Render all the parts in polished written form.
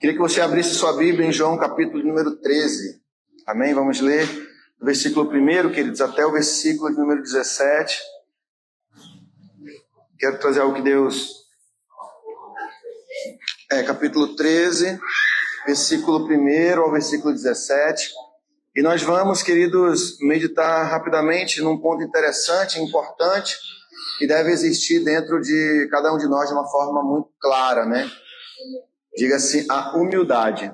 Queria que você abrisse sua Bíblia em João capítulo número 13. Amém? Vamos ler do versículo 1, queridos, até o versículo número 17. Quero trazer algo que Deus... capítulo 13, versículo 1 ao versículo 17. E nós vamos, queridos, meditar rapidamente num ponto interessante, importante, que deve existir dentro de cada um de nós de uma forma muito clara, né? Diga-se a humildade.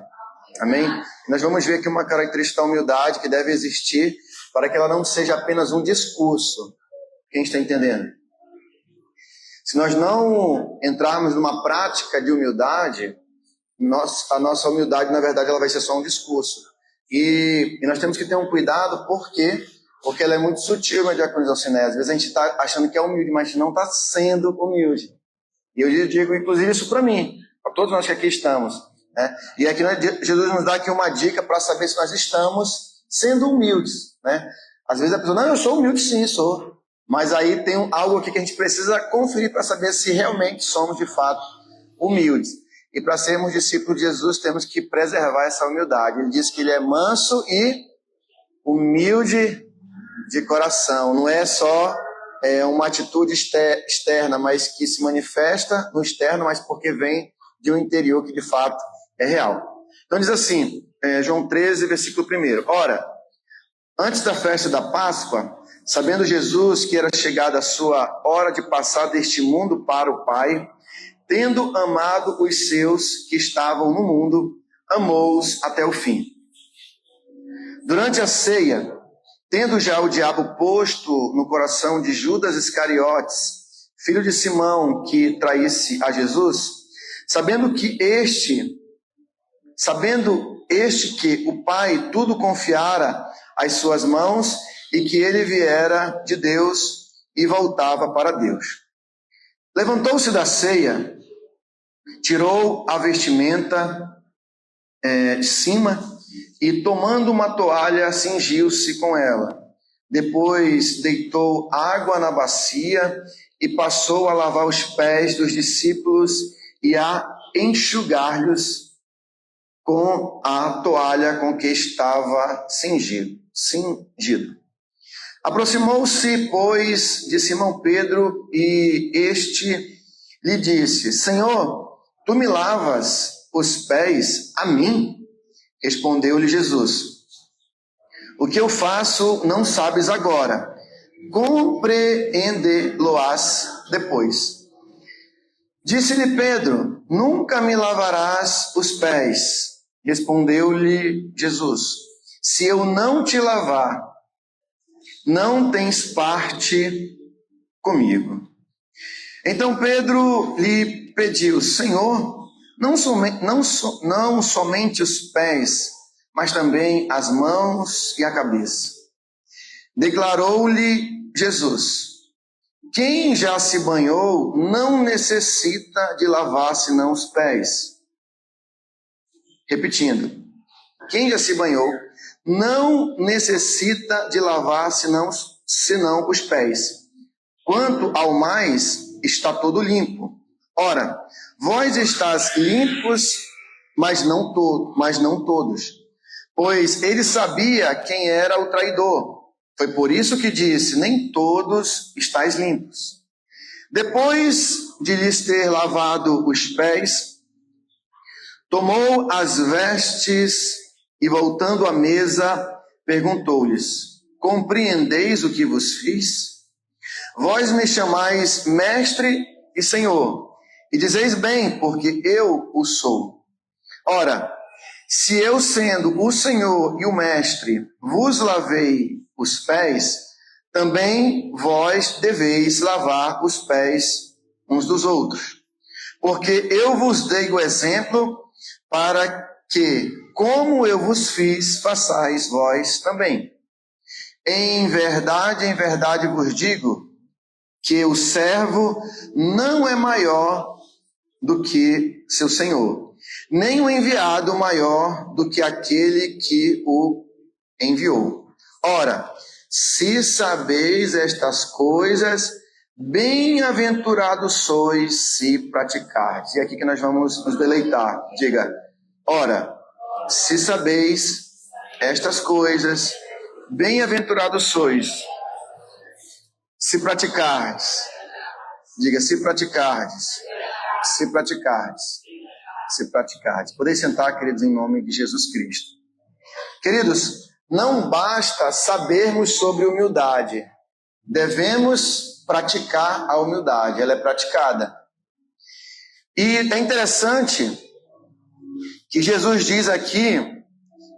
Amém? Nós vamos ver aqui uma característica da humildade que deve existir para que ela não seja apenas um discurso. Quem está entendendo? Se nós não entrarmos numa prática de humildade, a nossa humildade, na verdade, ela vai ser só um discurso. E nós temos que ter um cuidado, por quê? Porque ela é muito sutil, na diaconia Alciné. Às vezes a gente está achando que é humilde, mas não está sendo humilde. E eu digo, inclusive, isso para mim, para todos nós que aqui estamos, né? E aqui Jesus nos dá aqui uma dica para saber se nós estamos sendo humildes, né? Às vezes a pessoa, não, eu sou humilde, sim, sou. Mas aí tem algo aqui que a gente precisa conferir para saber se realmente somos, de fato, humildes. E para sermos discípulos de Jesus, temos que preservar essa humildade. Ele diz que ele é manso e humilde de coração. Não é só uma atitude externa, mas que se manifesta no externo, mas porque vem de um interior que de fato é real. Então diz assim, João 13, versículo 1. Ora, antes da festa da Páscoa, sabendo Jesus que era chegada a sua hora de passar deste mundo para o Pai, tendo amado os seus que estavam no mundo, amou-os até o fim. Durante a ceia, tendo já o diabo posto no coração de Judas Iscariotes, filho de Simão, que traísse a Jesus, sabendo este que o Pai tudo confiara às suas mãos e que ele viera de Deus e voltava para Deus. Levantou-se da ceia, tirou a vestimenta de cima e, tomando uma toalha, cingiu-se com ela. Depois deitou água na bacia e passou a lavar os pés dos discípulos e a enxugar-lhes com a toalha com que estava cingido. Aproximou-se, pois, de Simão Pedro e este lhe disse: Senhor, tu me lavas os pés a mim? Respondeu-lhe Jesus: o que eu faço não sabes agora, compreendê-lo-ás depois. Disse-lhe Pedro: nunca me lavarás os pés. Respondeu-lhe Jesus: se eu não te lavar, não tens parte comigo. Então Pedro lhe pediu: Senhor, não somente os pés, mas também as mãos e a cabeça. Declarou-lhe Jesus: quem já se banhou não necessita de lavar senão os pés. Repetindo, quem já se banhou não necessita de lavar senão os pés. Quanto ao mais, está todo limpo. Ora, vós estáis limpos, mas não todos. Pois ele sabia quem era o traidor. Foi por isso que disse: nem todos estáis limpos. Depois de lhes ter lavado os pés, tomou as vestes e, voltando à mesa, perguntou-lhes: compreendeis o que vos fiz? Vós me chamais mestre e senhor, e dizeis bem, porque eu o sou. Ora, se eu, sendo o senhor e o mestre, vos lavei os pés, também vós deveis lavar os pés uns dos outros. Porque eu vos dei o exemplo para que, como eu vos fiz, façais vós também. Em verdade vos digo que o servo não é maior do que seu senhor, nem o enviado maior do que aquele que o enviou. Ora, se sabeis estas coisas, bem-aventurados sois se praticardes. E é aqui que nós vamos nos deleitar. Diga, Ora, se sabeis estas coisas, bem-aventurados sois, se praticardes. Diga, se praticardes. Se praticardes. Se praticardes. Podeis sentar, queridos, em nome de Jesus Cristo. Queridos, não basta sabermos sobre humildade. Devemos praticar a humildade. Ela é praticada. E é interessante que Jesus diz aqui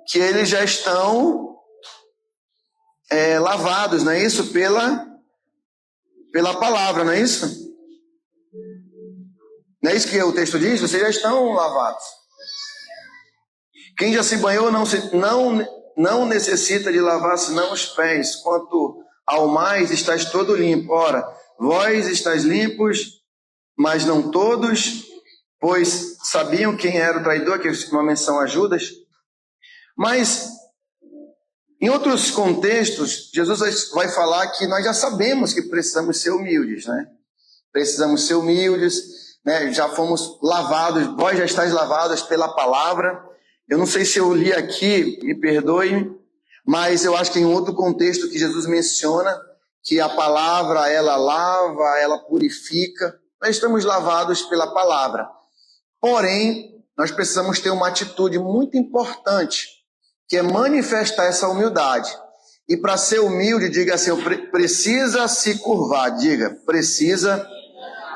que eles já estão lavados, não é isso? Pela palavra, não é isso? Não é isso que o texto diz? Vocês já estão lavados. Quem já se banhou não necessita de lavar senão os pés. Quanto ao mais, estáis todo limpo. Ora, vós estáis limpos, mas não todos, pois sabiam quem era o traidor, que é uma menção a Judas. Mas, em outros contextos, Jesus vai falar que nós já sabemos que precisamos ser humildes, né? Precisamos ser humildes, né? Já fomos lavados, vós já estáis lavados pela palavra. Eu não sei se eu li aqui, me perdoe, mas eu acho que em outro contexto que Jesus menciona que a palavra, ela lava, ela purifica. Nós estamos lavados pela palavra. Porém, nós precisamos ter uma atitude muito importante, que é manifestar essa humildade. E para ser humilde, diga assim, precisa se curvar. Diga, precisa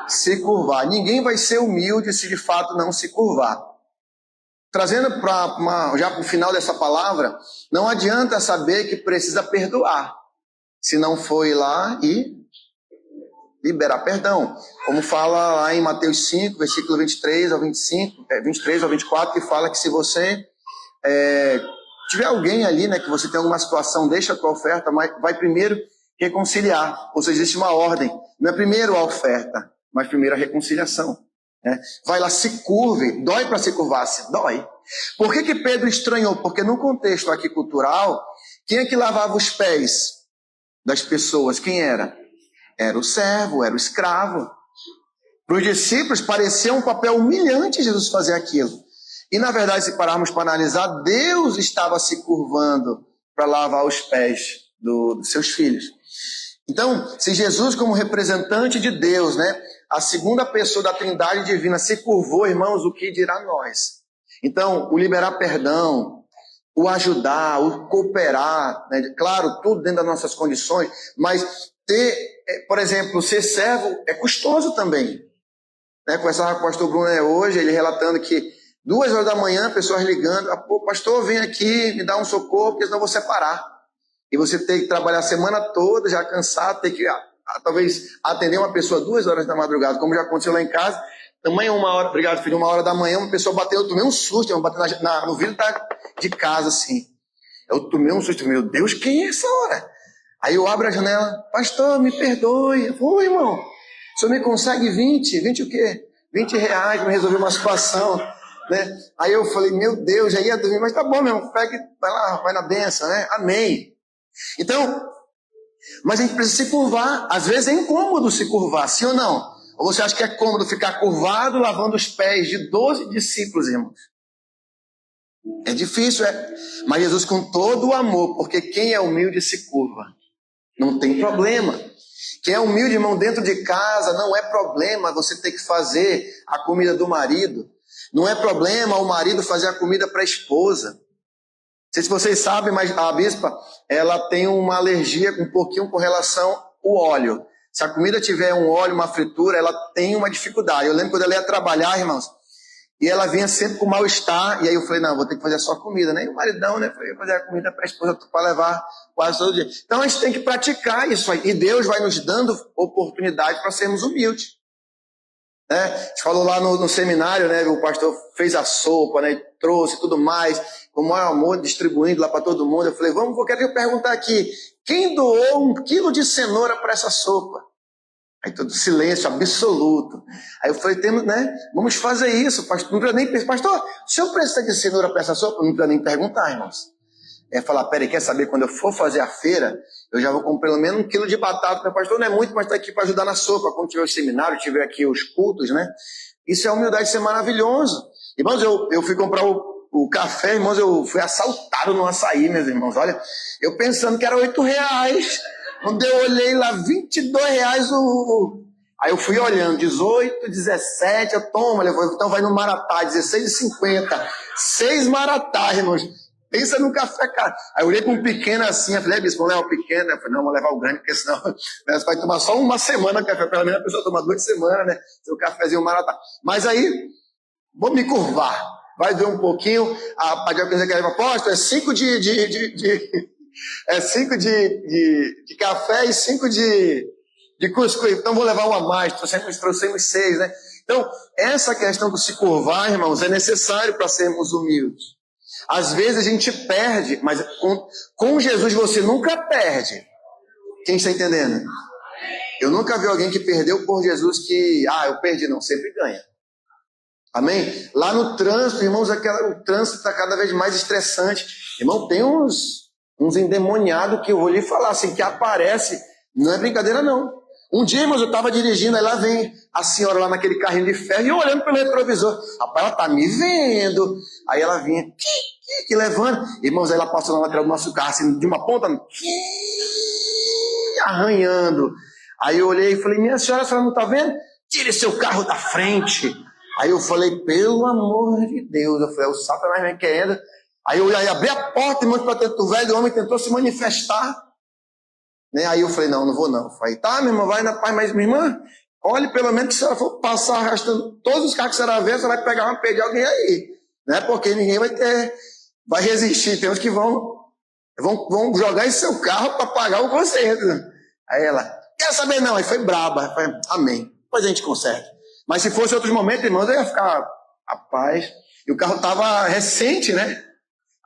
se curvar. Ninguém vai ser humilde se de fato não se curvar. Trazendo já para o final dessa palavra, não adianta saber que precisa perdoar, se não for ir lá e liberar perdão. Como fala lá em Mateus 5, versículo 23 ao 25, 23 ao 24, que fala que se você tiver alguém ali, né, que você tem alguma situação, deixa a tua oferta, mas vai primeiro reconciliar. Ou seja, existe uma ordem. Não é primeiro a oferta, mas primeiro a reconciliação. Né? Vai lá, se curve. Dói para se curvar? Se dói. Por que Pedro estranhou? Porque no contexto aqui cultural, quem é que lavava os pés das pessoas? Quem era? Era o servo, era o escravo. Para os discípulos parecia um papel humilhante Jesus fazer aquilo. E na verdade, se pararmos para analisar, Deus estava se curvando para lavar os pés dos seus filhos. Então, se Jesus, como representante de Deus, né, a segunda pessoa da Trindade Divina, se curvou, irmãos, o que dirá nós? Então, o liberar perdão, o ajudar, o cooperar, né, claro, tudo dentro das nossas condições, mas ter, por exemplo, ser servo é custoso também. Né, conversava com o pastor Bruno hoje, ele relatando que 2 horas da manhã, pessoas ligando, pô, pastor, vem aqui, me dá um socorro, porque senão eu vou separar. E você tem que trabalhar a semana toda, já cansado, tem que talvez atender uma pessoa 2 horas da madrugada, como já aconteceu lá em casa. Também 1 hora, obrigado filho, 1 hora da manhã, uma pessoa bateu, eu tomei um susto, eu bati no vidro de casa, assim. Eu tomei um susto, meu Deus, quem é essa hora? Aí eu abro a janela, pastor, me perdoe. Oi, irmão, o senhor me consegue 20 o quê? 20 reais para resolver uma situação. Né? Aí eu falei, meu Deus, já ia dormir, mas tá bom, meu irmão, pega, vai lá, vai na benção, né? Amém. Então, mas a gente precisa se curvar. Às vezes é incômodo se curvar, sim ou não? Ou você acha que é cômodo ficar curvado lavando os pés de 12 discípulos, irmãos? É difícil, mas Jesus com todo o amor, porque quem é humilde se curva. Não tem problema. Quem é humilde, irmão, dentro de casa, não é problema você ter que fazer a comida do marido. Não é problema o marido fazer a comida para a esposa. Não sei se vocês sabem, mas a bispa, ela tem uma alergia um pouquinho com relação ao óleo. Se a comida tiver um óleo, uma fritura, ela tem uma dificuldade. Eu lembro quando ela ia trabalhar, irmãos, e ela vinha sempre com mal-estar, e aí eu falei, não, vou ter que fazer só comida, né? E o maridão, né, foi fazer a comida para a esposa, para levar quase todo dia. Então a gente tem que praticar isso aí, e Deus vai nos dando oportunidade para sermos humildes. Né? A gente falou lá no seminário, né? O pastor fez a sopa, né? Trouxe tudo mais, com o maior amor, distribuindo lá para todo mundo. Eu falei, eu quero perguntar aqui, quem doou 1 quilo de cenoura para essa sopa? Aí todo silêncio absoluto. Aí eu falei, né? Vamos fazer isso, pastor. Não precisa nem pensar, pastor, o senhor precisa de cenoura para essa sopa? Não precisa nem perguntar, irmãos. É falar, peraí, quer saber, quando eu for fazer a feira, eu já vou comprar pelo menos 1 quilo de batata. Meu pastor não é muito, mas está aqui para ajudar na sopa. Quando tiver o seminário, tiver aqui os cultos, né? Isso é humildade, isso é maravilhoso. Irmãos, eu fui comprar o café, irmãos, eu fui assaltado no açaí, meus irmãos. Olha, eu pensando que era R$8. Quando eu olhei lá, R$22 Aí eu fui olhando, 18, 17, eu tomo, então vai no Maratá, 16,50. 6 Maratá, irmãos. Pensa no café, cara. Aí eu olhei com um pequeno assim, eu falei, bispo, vamos levar o pequeno? Eu falei, não, vou levar o grande, porque senão você vai tomar só uma semana de café. Pelo menos a pessoa toma 2 semanas, né? Seu cafezinho Maratá. Mas aí, vou me curvar. Vai ver um pouquinho. A coisa que é apóstolo, é 5 é 5 de café e 5 de cuscuz. Então vou levar uma a mais, trouxemos 6, né? Então, essa questão do se curvar, irmãos, é necessário para sermos humildes. Às vezes a gente perde, mas com Jesus você nunca perde. Quem está entendendo? Eu nunca vi alguém que perdeu por Jesus eu perdi, não, sempre ganha. Amém? Lá no trânsito, irmãos, o trânsito está cada vez mais estressante. Irmão, tem uns endemoniados que eu vou lhe falar assim, que aparece, não é brincadeira não. Um dia, irmãos, eu estava dirigindo, aí lá vem a senhora lá naquele carrinho de ferro, e eu olhando pelo retrovisor. Rapaz, ela tá me vendo. Aí ela vinha, que levando. Irmãos, aí ela passou na lateral do nosso carro, assim, de uma ponta, arranhando. Aí eu olhei e falei, minha senhora, a senhora não tá vendo? Tire seu carro da frente. Aí eu falei, pelo amor de Deus. Eu falei, o Satanás vem querendo. Aí eu abri a porta, irmãos, para tentar, o velho homem tentou se manifestar. Né? Aí eu falei, não vou não. Eu falei, tá, minha irmã, vai na paz, mas minha irmã, olhe, pelo menos se ela for passar arrastando todos os carros que você vai ver, você vai pegar uma pedir alguém aí. Né? Porque ninguém vai resistir. Tem uns que vão jogar em seu carro para pagar o conserto. Aí ela, quer saber não? Aí foi braba. Eu falei, amém. Depois a gente conserta. Mas se fosse outros momentos, irmãos, eu ia ficar, rapaz. E o carro estava recente, né?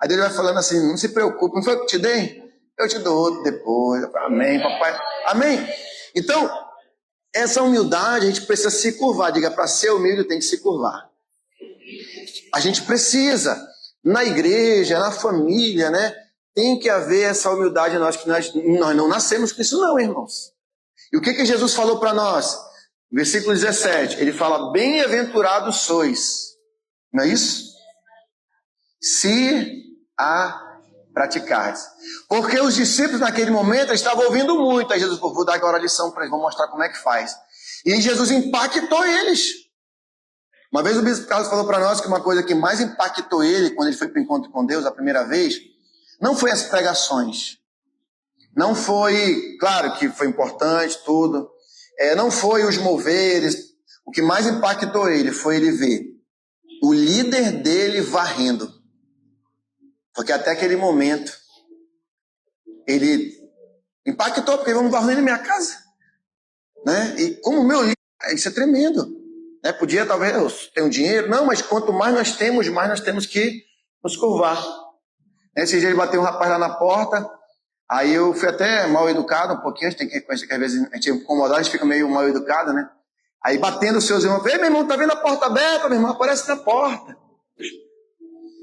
Aí ele vai falando assim, não se preocupe, não foi o que te dei? Eu te dou outro depois. Eu falo, amém, papai. Amém? Então, essa humildade, a gente precisa se curvar. Diga, para ser humilde tem que se curvar. A gente precisa. Na igreja, na família, né? Tem que haver essa humildade em nós, que nós não nascemos com isso não, irmãos. E o que Jesus falou para nós? Versículo 17, ele fala, bem-aventurados sois. Não é isso? Se a praticardes. Porque os discípulos naquele momento estavam ouvindo muito. Aí Jesus, vou dar agora a lição para eles, vou mostrar como é que faz. E Jesus impactou eles. Uma vez o bispo Carlos falou para nós que uma coisa que mais impactou ele quando ele foi para o encontro com Deus a primeira vez, não foi as pregações. Não foi, claro que foi importante tudo. Não foi os moveres. O que mais impactou ele foi ele ver o líder dele varrendo. Porque até aquele momento, ele impactou, porque vamos varrer na minha casa. Né? E como meu líder, isso é tremendo. Né? Podia talvez ter um dinheiro, não, mas quanto mais nós temos que nos curvar. Esse dia ele bateu um rapaz lá na porta, aí eu fui até mal educado um pouquinho, a gente tem que reconhecer que às vezes a gente é incomodado, a gente fica meio mal educado, né? Aí batendo os seus irmãos, ei, meu irmão, tá vendo a porta aberta, meu irmão? Aparece na porta.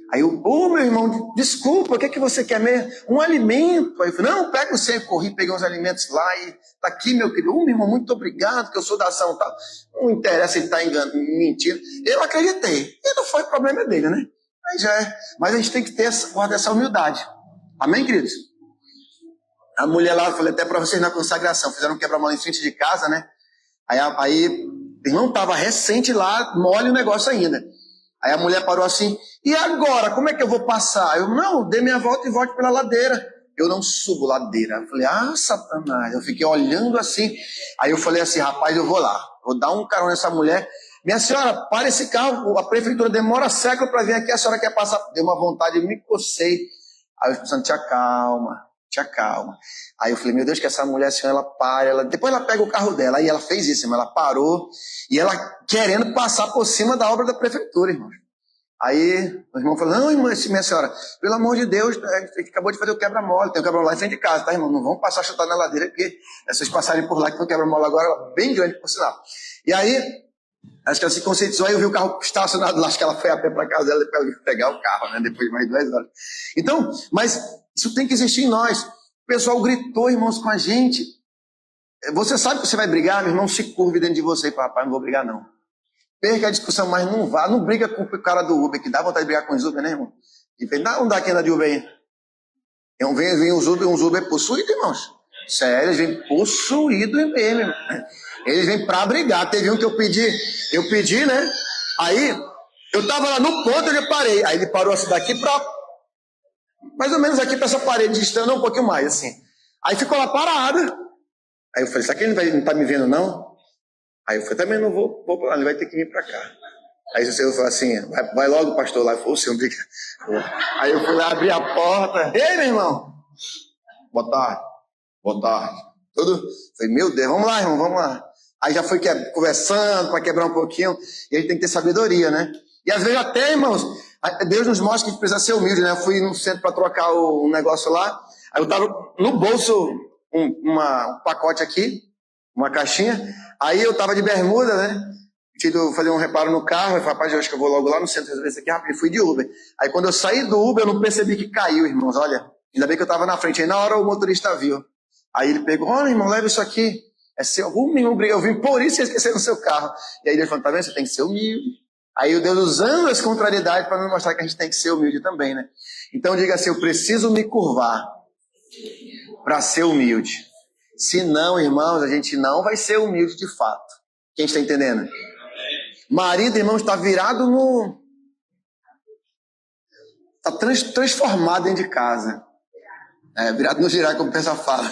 Aí eu, meu irmão, desculpa, o que é que você quer mesmo? Um alimento. Aí eu falei, não, pega o seu, corri, peguei uns alimentos lá e tá aqui, meu querido. Meu irmão, muito obrigado, que eu sou da ação e tal. Não interessa ele estar mentindo. Eu acreditei. E não foi problema dele, né? Aí já é. Mas a gente tem que guardar essa humildade. Amém, queridos? A mulher lá, eu falei até para vocês na consagração, fizeram um quebra-mola em frente de casa, né? Aí o irmão estava recente lá, mole o negócio ainda. Aí a mulher parou assim, e agora, como é que eu vou passar? Eu, não, dê minha volta e volte pela ladeira. Eu não subo ladeira. Eu falei, Satanás. Eu fiquei olhando assim. Aí eu falei assim, rapaz, eu vou lá. Vou dar um carão nessa mulher. Minha senhora, para esse carro. A prefeitura demora século para vir aqui. A senhora quer passar. Deu uma vontade, eu me cocei. Aí eu pensando, te acalma. Aí eu falei, meu Deus, que essa mulher, assim, ela para. Depois ela pega o carro dela. Aí ela fez isso, mas ela parou. E ela querendo passar por cima da obra da prefeitura, irmão. Aí o irmão falou, não, irmã, minha senhora, pelo amor de Deus, a gente acabou de fazer o quebra-mola, tem um quebra-mola em frente de casa, tá, irmão? Não vamos passar a chutar na ladeira, porque vocês passarem por lá, que tem um quebra-mola agora bem grande, por sinal. E aí, acho que ela se conscientizou, aí eu vi o carro estacionado lá, acho que ela foi a pé para casa dela, depois ela veio pegar o carro, né, depois de mais 2 horas. Então, mas isso tem que existir em nós. O pessoal gritou, irmãos, com a gente. Você sabe que você vai brigar, meu irmão, se curve dentro de você e fala, rapaz, não vou brigar não. perca a discussão, mas não vá, não briga com o cara do Uber, que dá vontade de brigar com os Uber, né, irmão? E não dá quem anda de Uber aí. Vem uns Uber possuídos, irmãos. Sério, eles vêm possuídos mesmo, irmão. Eles vêm pra brigar. Teve um que eu pedi, né? Aí, eu tava lá no ponto, ele parei. Aí ele parou assim daqui pra... mais ou menos aqui pra essa parede distante, um pouquinho mais, assim. Aí ficou lá parado. Aí eu falei, será que ele não tá me vendo, não? Aí eu falei, também não vou pra lá, ele vai ter que vir pra cá. Aí o senhor falou assim, vai logo, pastor, lá. Eu falei, o senhor briga. Aí eu fui lá abrir a porta. Ei, meu irmão. Boa tarde. Tudo? Falei, meu Deus, vamos lá, irmão, vamos lá. Aí já foi conversando para quebrar um pouquinho. E a gente tem que ter sabedoria, né? E às vezes até, irmãos, Deus nos mostra que a gente precisa ser humilde, né? Eu fui no centro para trocar um negócio lá. Aí eu tava no bolso um pacote aqui, uma caixinha. Aí eu tava de bermuda, né? Tinha ido fazer um reparo no carro. Eu falei, rapaz, eu acho que eu vou logo lá no centro resolver isso aqui rápido. E fui de Uber. Aí quando eu saí do Uber, eu não percebi que caiu, irmãos. Olha, ainda bem que eu tava na frente. Aí na hora o motorista viu. Aí ele pegou, olha, irmão, leva isso aqui. É seu. Eu vim por isso e esqueci no seu carro. E aí ele falou, tá vendo? Você tem que ser humilde. Aí o Deus usando as contrariedades para nos mostrar que a gente tem que ser humilde também, né? Então diga assim, eu preciso me curvar para ser humilde. Se não, irmãos, a gente não vai ser humilde de fato. Quem está entendendo? Marido, irmão, está virado no... Está transformado dentro de casa. Virado no girar, como o pessoal fala.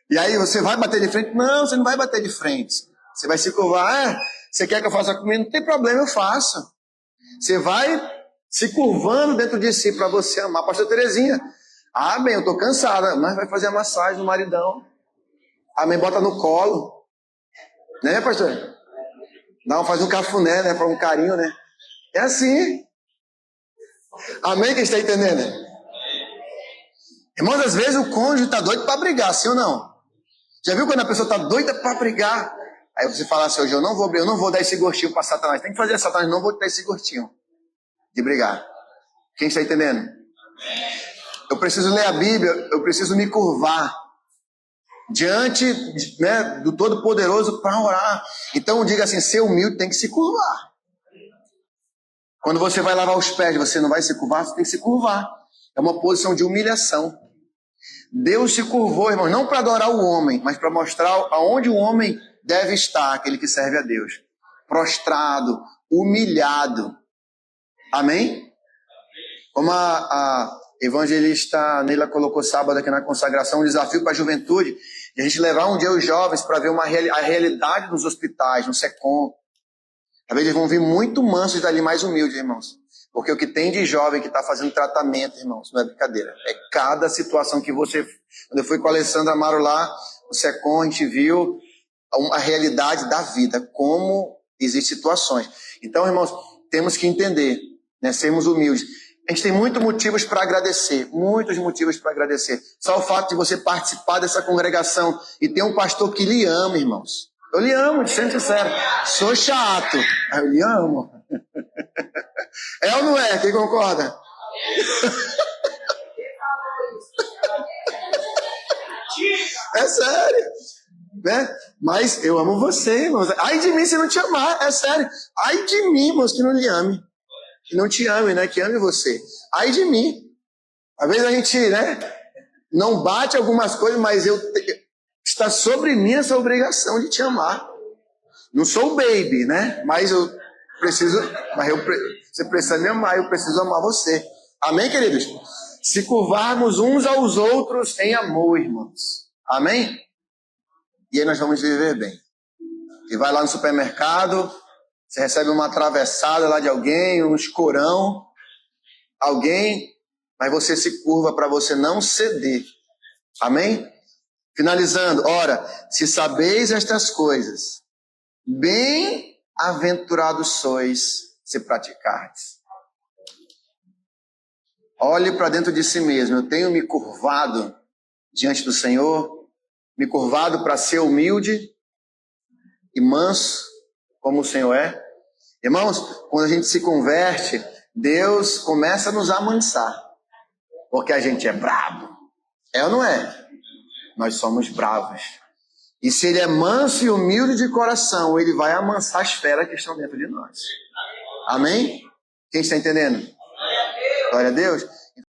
E aí, você vai bater de frente? Não, você não vai bater de frente. Você vai se curvar. Você quer que eu faça comigo? Não tem problema, eu faço. Você vai se curvando dentro de si para você amar. Pastor Terezinha, bem, eu estou cansada, mas vai fazer a massagem no maridão. Amém, bota no colo. Né, pastor? Faz um cafuné, né, para um carinho, né? É assim. Amém, quem está entendendo? Irmãos, às vezes o cônjuge está doido para brigar, sim ou não? Já viu quando a pessoa está doida para brigar? Aí você fala assim, hoje eu não vou dar esse gostinho para Satanás. Tem que fazer Satanás, não vou dar esse gostinho de brigar. Quem está entendendo? Eu preciso ler a Bíblia, eu preciso me curvar diante, né, do Todo-Poderoso para orar. Então diga assim, ser humilde tem que se curvar. Quando você vai lavar os pés, você não vai se curvar, você tem que se curvar. É uma posição de humilhação. Deus se curvou, irmão, não para adorar o homem, mas para mostrar aonde o homem deve estar, aquele que serve a Deus. Prostrado, humilhado. Amém? Como a evangelista Neila colocou sábado aqui na consagração, um desafio para a juventude, de a gente levar um dia os jovens para ver a realidade dos hospitais, no SECOM. Talvez eles vão vir muito mansos dali, mais humildes, irmãos. Porque o que tem de jovem que está fazendo tratamento, irmãos, não é brincadeira. É cada situação que você... Quando eu fui com a Alessandra Amaro lá, no SECOM, a gente viu a realidade da vida, como existem situações. Então, irmãos, temos que entender, né, sermos humildes. A gente tem muitos motivos para agradecer, muitos motivos para agradecer. Só o fato de você participar dessa congregação e ter um pastor que lhe ama, irmãos. Eu lhe amo, sendo sincero. Sou chato, mas eu lhe amo. É ou não é? Quem concorda? É sério, né? Mas eu amo você, irmãos. Ai de mim se não te amar, é sério. Ai de mim, irmãos, que não lhe ame. Que não te ame, né? Que ame você. Ai de mim. Às vezes a gente, né? Não bate algumas coisas, mas está sobre mim essa obrigação de te amar. Não sou o baby, né? Mas eu preciso... Você precisa me amar, eu preciso amar você. Amém, queridos? Se curvarmos uns aos outros em amor, irmãos. Amém? E aí nós vamos viver bem. E vai lá no supermercado, você recebe uma atravessada lá de alguém, um escorão, mas você se curva para você não ceder. Amém? Finalizando, ora, se sabeis estas coisas, bem-aventurados sois se praticardes. Olhe para dentro de si mesmo. Eu tenho me curvado diante do Senhor, me curvado para ser humilde e manso, como o Senhor é. Irmãos, quando a gente se converte, Deus começa a nos amansar, porque a gente é brabo. É ou não é? Nós somos bravos. E se ele é manso e humilde de coração, ele vai amansar as feras que estão dentro de nós. Amém? Quem está entendendo? Glória a Deus.